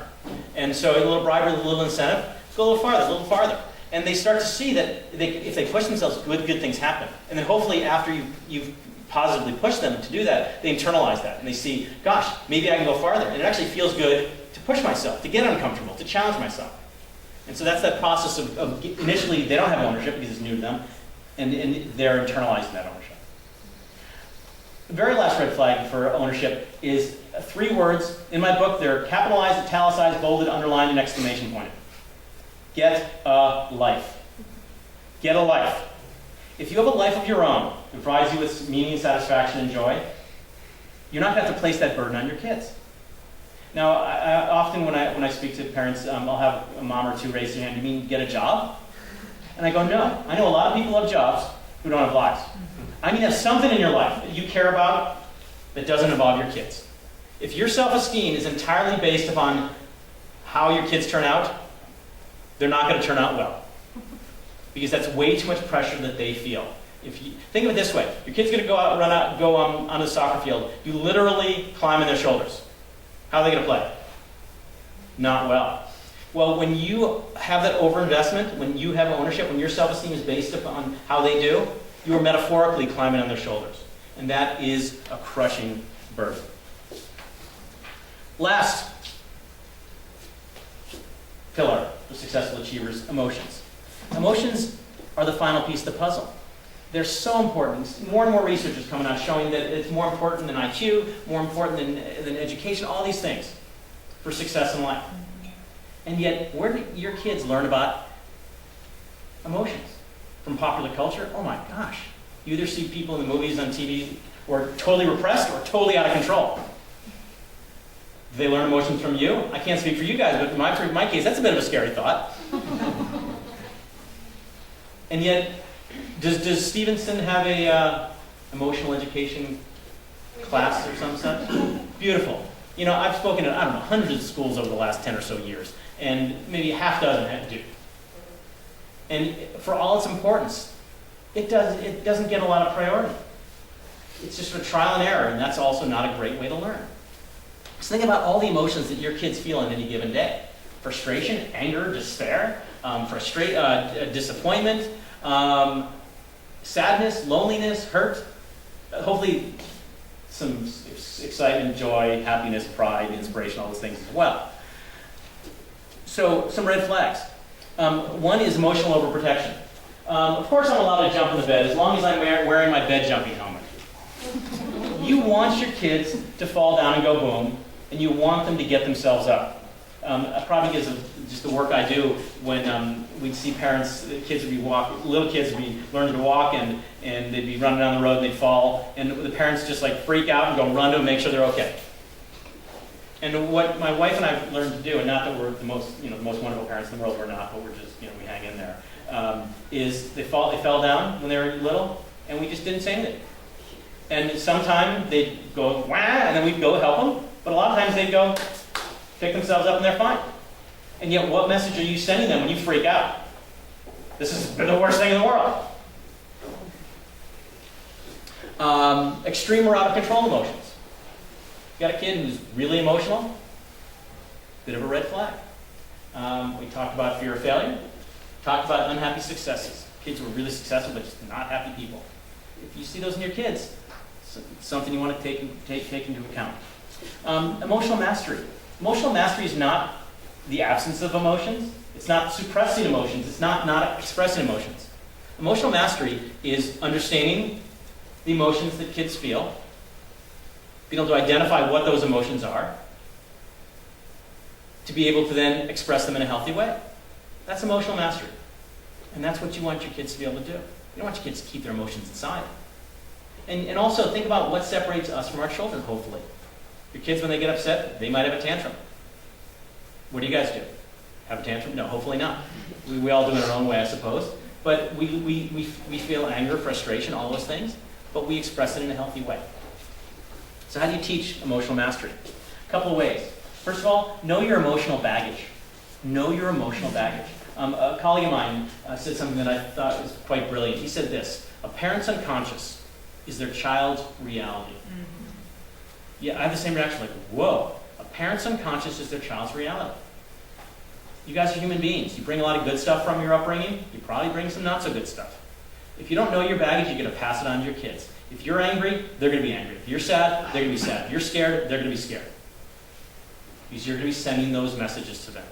A: And so a little bribery, a little incentive, go a little farther. And they start to see that if they push themselves, good things happen. And then hopefully after you've positively pushed them to do that, they internalize that. And they see, gosh, maybe I can go farther. And it actually feels good to push myself, to get uncomfortable, to challenge myself. And so that's that process of initially they don't have ownership because it's new to them, and they're internalizing that ownership. The very last red flag for ownership is 3 words. In my book, they're capitalized, italicized, bolded, underlined, and exclamation pointed. Get a life. Get a life. If you have a life of your own that provides you with meaning, satisfaction, and joy, you're not going to have to place that burden on your kids. Now, I often when I speak to parents, I'll have a mom or two raise their hand, you mean get a job? And I go, no. I know a lot of people have jobs who don't have lives. I mean have something in your life that you care about that doesn't involve your kids. If your self-esteem is entirely based upon how your kids turn out, they're not going to turn out well. Because that's way too much pressure that they feel. If you think of it this way, your kid's going to go on the soccer field, you literally climb on their shoulders. How are they going to play? Not well. Well, when you have that overinvestment, when you have ownership, when your self-esteem is based upon how they do, you are metaphorically climbing on their shoulders. And that is a crushing burden. Last pillar for successful achievers, emotions. Emotions are the final piece of the puzzle. They're so important. More and more research is coming out showing that it's more important than IQ, more important than education, all these things for success in life. And yet, where do your kids learn about emotions? From popular culture? Oh my gosh. You either see people in the movies, on TV, who are totally repressed or totally out of control. Do they learn emotions from you? I can't speak for you guys, but in my case, that's a bit of a scary thought. And yet, does Stevenson have a emotional education class or some such? Beautiful. You know, I've spoken at, hundreds of schools over the last 10 or so years, and maybe half dozen do. And for all its importance, it doesn't get a lot of priority. It's just a trial and error, and that's also not a great way to learn. So think about all the emotions that your kids feel on any given day. Frustration, anger, despair, disappointment, sadness, loneliness, hurt, hopefully some excitement, joy, happiness, pride, inspiration, all those things as well. So some red flags. One is emotional overprotection. Of course I'm allowed to jump in the bed as long as I'm wearing my bed jumping helmet. You want your kids to fall down and go boom, and you want them to get themselves up. Probably because of just the work I do when we'd see parents, little kids would be learning to walk and they'd be running down the road and they'd fall, and the parents just like freak out and go run to them, make sure they're okay. And what my wife and I have learned to do, and not that we're the most wonderful parents in the world, we're not, but we're just, we hang in there, is they fell down when they were little, and we just didn't say anything. And sometimes they'd go, wah, and then we'd go help them, but a lot of times they'd go, pick themselves up and they're fine. And yet what message are you sending them when you freak out? This is the worst thing in the world. Extreme or out of control emotions. You got a kid who's really emotional, bit of a red flag. We talked about fear of failure, talked about unhappy successes. Kids who are really successful but just not happy people. If you see those in your kids, it's something you want to take into account. Emotional mastery. Emotional mastery is not the absence of emotions. It's not suppressing emotions. It's not expressing emotions. Emotional mastery is understanding the emotions that kids feel, being able to identify what those emotions are, to be able to then express them in a healthy way. That's emotional mastery. And that's what you want your kids to be able to do. You don't want your kids to keep their emotions inside. And also think about what separates us from our children, hopefully. Your kids, when they get upset, they might have a tantrum. What do you guys do? Have a tantrum? No, hopefully not. We all do it in our own way, I suppose. But we feel anger, frustration, all those things, but we express it in a healthy way. So how do you teach emotional mastery? A couple of ways. First of all, know your emotional baggage. Know your emotional baggage. A colleague of mine said something that I thought was quite brilliant. He said this: a parent's unconscious is their child's reality. Yeah, I have the same reaction, like, whoa, a parent's unconscious is their child's reality. You guys are human beings. You bring a lot of good stuff from your upbringing. You probably bring some not so good stuff. If you don't know your baggage, you're going to pass it on to your kids. If you're angry, they're going to be angry. If you're sad, they're going to be sad. If you're scared, they're going to be scared. Because you're going to be sending those messages to them.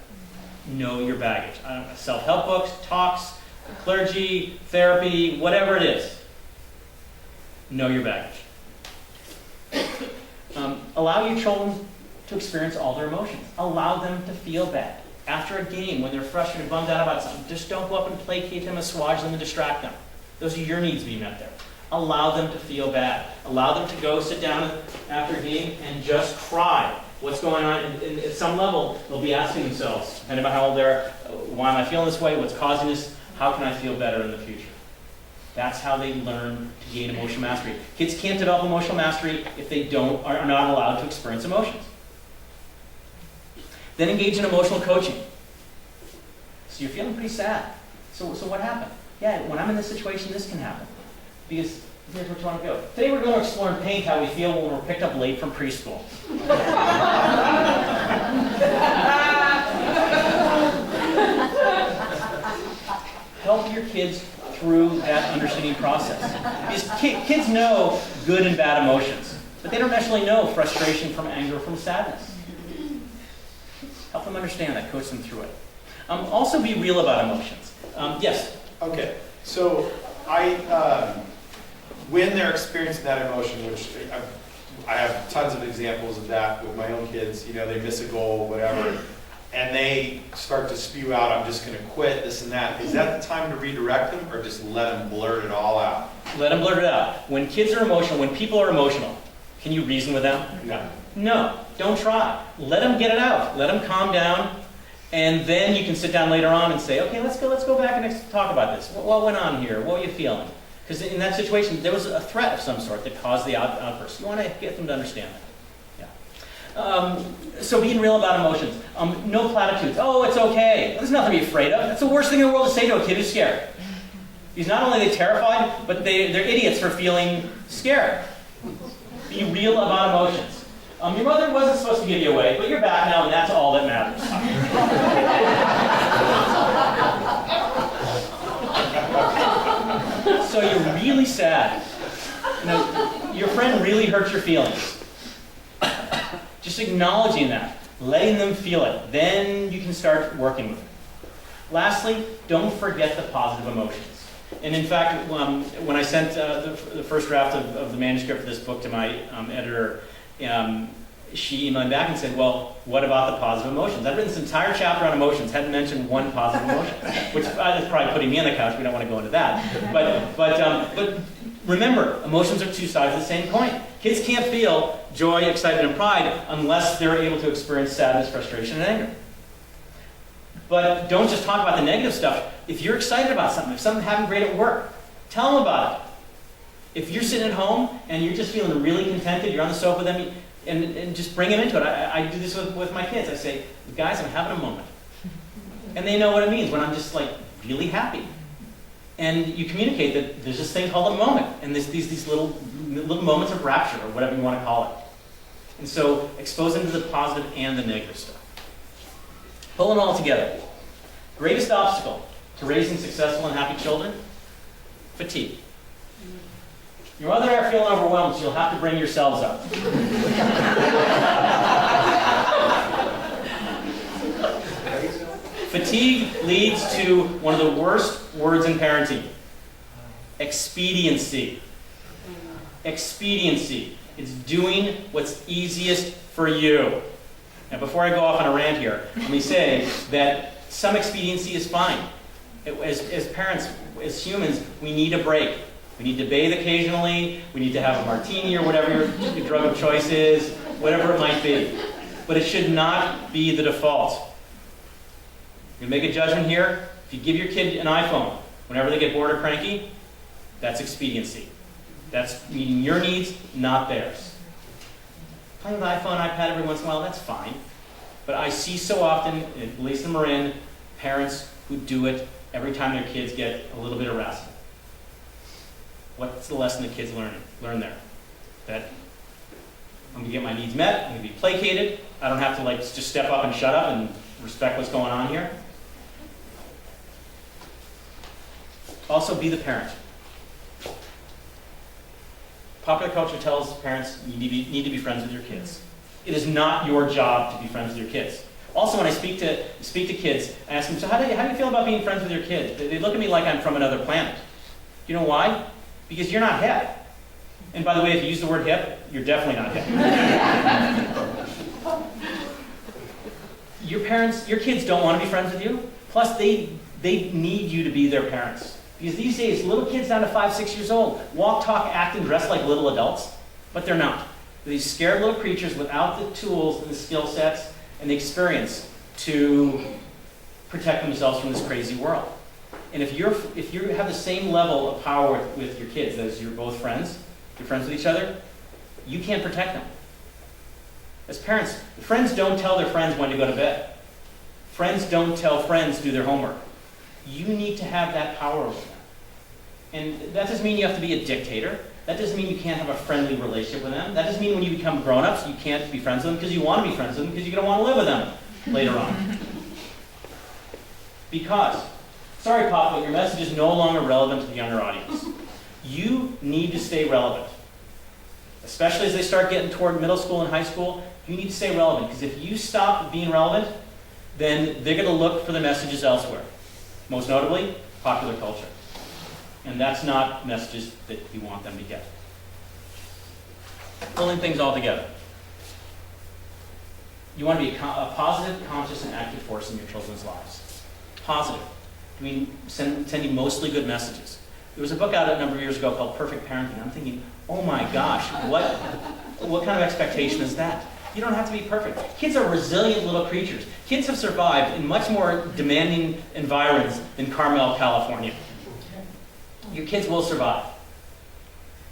A: Know your baggage. Self-help books, talks, clergy, therapy, whatever it is. Know your baggage. Allow your children to experience all their emotions. Allow them to feel bad. After a game, when they're frustrated, bummed out about something, just don't go up and placate them, assuage them, and distract them. Those are your needs being met there. Allow them to feel bad. Allow them to go sit down after a game and just cry. What's going on? And at some level, they'll be asking themselves, depending on how old they are, why am I feeling this way? What's causing this? How can I feel better in the future? That's how they learn to gain emotional mastery. Kids can't develop emotional mastery if they are not allowed to experience emotions. Then engage in emotional coaching. So you're feeling pretty sad. So what happened? Yeah, when I'm in this situation, this can happen. Because here's where you want to go. Today we're going to explore and paint how we feel when we're picked up late from preschool. Help your kids through that understanding process. Because kids know good and bad emotions, but they don't necessarily know frustration from anger, from sadness. Help them understand that, coach them through it. Also be real about emotions. Yes?
E: Okay, so when they're experiencing that emotion, which I have tons of examples of that with my own kids, you know, they miss a goal, whatever, and they start to spew out, I'm just going to quit, this and that. Is that the time to redirect them, or just let them blurt it all out?
A: Let them blurt it out. When kids are emotional, when people are emotional, can you reason with them?
E: No.
A: No, don't try. Let them get it out. Let them calm down, and then you can sit down later on and say, okay, let's go back and talk about this. What went on here? What were you feeling? Because in that situation, there was a threat of some sort that caused the outburst. You want to get them to understand that. Yeah. So being real about emotions. No platitudes. Oh, it's okay. There's nothing to be afraid of. That's the worst thing in the world to say to a kid who's scared. Because not only are they terrified, but they're idiots for feeling scared. Be real about emotions. Your mother wasn't supposed to give you away, but you're back now, and that's all that matters. So you're really sad. You know, your friend really hurt your feelings. Just acknowledging that, letting them feel it. Then you can start working with it. Lastly, don't forget the positive emotions. And in fact, when I sent the first draft of the manuscript for this book to my editor, she emailed back and said, well, what about the positive emotions? I've written this entire chapter on emotions, hadn't mentioned one positive emotion, which is probably putting me on the couch. We don't want to go into that. But remember, emotions are two sides of the same coin. Kids can't feel joy, excitement, and pride unless they're able to experience sadness, frustration, and anger. But don't just talk about the negative stuff. If you're excited about something, if something's happening great at work, tell them about it. If you're sitting at home and you're just feeling really contented, you're on the sofa with them, and just bring them into it. I do this with my kids. I say, guys, I'm having a moment. And they know what it means when I'm just like really happy. And you communicate that there's this thing called a moment, and there's these little moments of rapture, or whatever you want to call it. And so expose them to the positive and the negative stuff. Pull it all together. Greatest obstacle to raising successful and happy children? Fatigue. Your mother are feeling overwhelmed, so you'll have to bring yourselves up. Fatigue leads to one of the worst words in parenting. Expediency. Expediency. It's doing what's easiest for you. Now, before I go off on a rant here, let me say that some expediency is fine. As parents, as humans, we need a break. We need to bathe occasionally. We need to have a martini or whatever your drug of choice is, whatever it might be. But it should not be the default. You make a judgment here. If you give your kid an iPhone whenever they get bored or cranky, that's expediency. That's meeting your needs, not theirs. Playing with iPhone, iPad every once in a while, that's fine. But I see so often, at least in Marin, parents who do it every time their kids get a little bit irascible. What's the lesson the kids learn there? That I'm going to get my needs met, I'm going to be placated, I don't have to just step up and shut up and respect what's going on here. Also, be the parent. Popular culture tells parents you need to be friends with your kids. It is not your job to be friends with your kids. Also, when I speak to kids, I ask them, so how do you feel about being friends with your kids? They look at me like I'm from another planet. Do you know why? Because you're not hip. And by the way, if you use the word hip, you're definitely not hip. Your kids don't want to be friends with you. Plus, they need you to be their parents. Because these days, little kids down to 5, 6 years old walk, talk, act, and dress like little adults, but they're not. They're these scared little creatures without the tools and the skill sets and the experience to protect themselves from this crazy world. And if you have the same level of power with your kids, as you're both friends, you're friends with each other, you can't protect them. As parents, friends don't tell their friends when to go to bed. Friends don't tell friends to do their homework. You need to have that power over them. And that doesn't mean you have to be a dictator. That doesn't mean you can't have a friendly relationship with them. That doesn't mean when you become grown-ups you can't be friends with them because you want to be friends with them because you're going to want to live with them later on. Because, sorry Pop, but your message is no longer relevant to the younger audience. You need to stay relevant. Especially as they start getting toward middle school and high school, you need to stay relevant. Because if you stop being relevant, then they're going to look for the messages elsewhere. Most notably, popular culture. And that's not messages that you want them to get. Pulling things all together. You want to be a positive, conscious, and active force in your children's lives. Positive. I mean, sending mostly good messages. There was a book out a number of years ago called Perfect Parenting. I'm thinking, oh my gosh, what kind of expectation is that? You don't have to be perfect. Kids are resilient little creatures. Kids have survived in much more demanding environs than Carmel, California. Your kids will survive.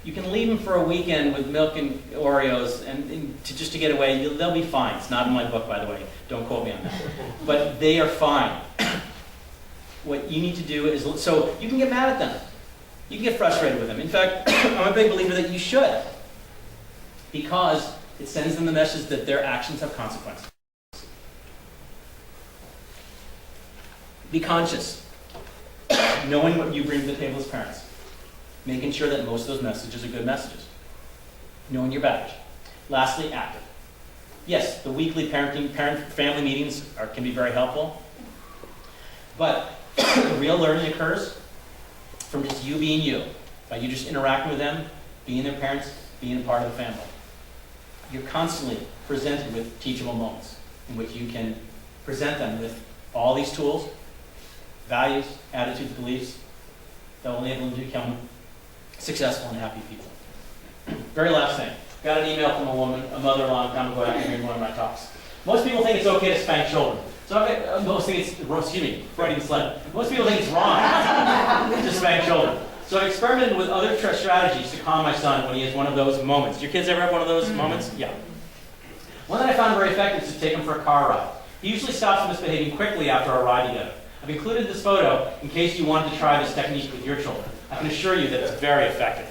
A: You can leave them for a weekend with milk and Oreos and just to get away. They'll be fine. It's not in my book, by the way. Don't quote me on that. But they are fine. What you need to do is, so you can get mad at them. You can get frustrated with them. In fact, I'm a big believer that you should. Because it sends them the message that their actions have consequences. Be conscious. Knowing what you bring to the table as parents. Making sure that most of those messages are good messages. Knowing your baggage. Lastly, active. Yes, the weekly parent-family meetings can be very helpful. But the real learning occurs from just you being you. By you just interacting with them, being their parents, being a part of the family. You're constantly presented with teachable moments in which you can present them with all these tools, values, attitudes, beliefs that will enable them to become successful and happy people. Very last thing. Got an email from a mother a long time ago after hearing one of my talks. Most people think it's okay to spank children. Most people think it's wrong to spank children. So I experimented with other strategies to calm my son when he has one of those moments. Your kids ever have one of those moments? Yeah. One that I found very effective is to take him for a car ride. He usually stops misbehaving quickly after our ride together. I've included this photo in case you wanted to try this technique with your children. I can assure you that it's very effective.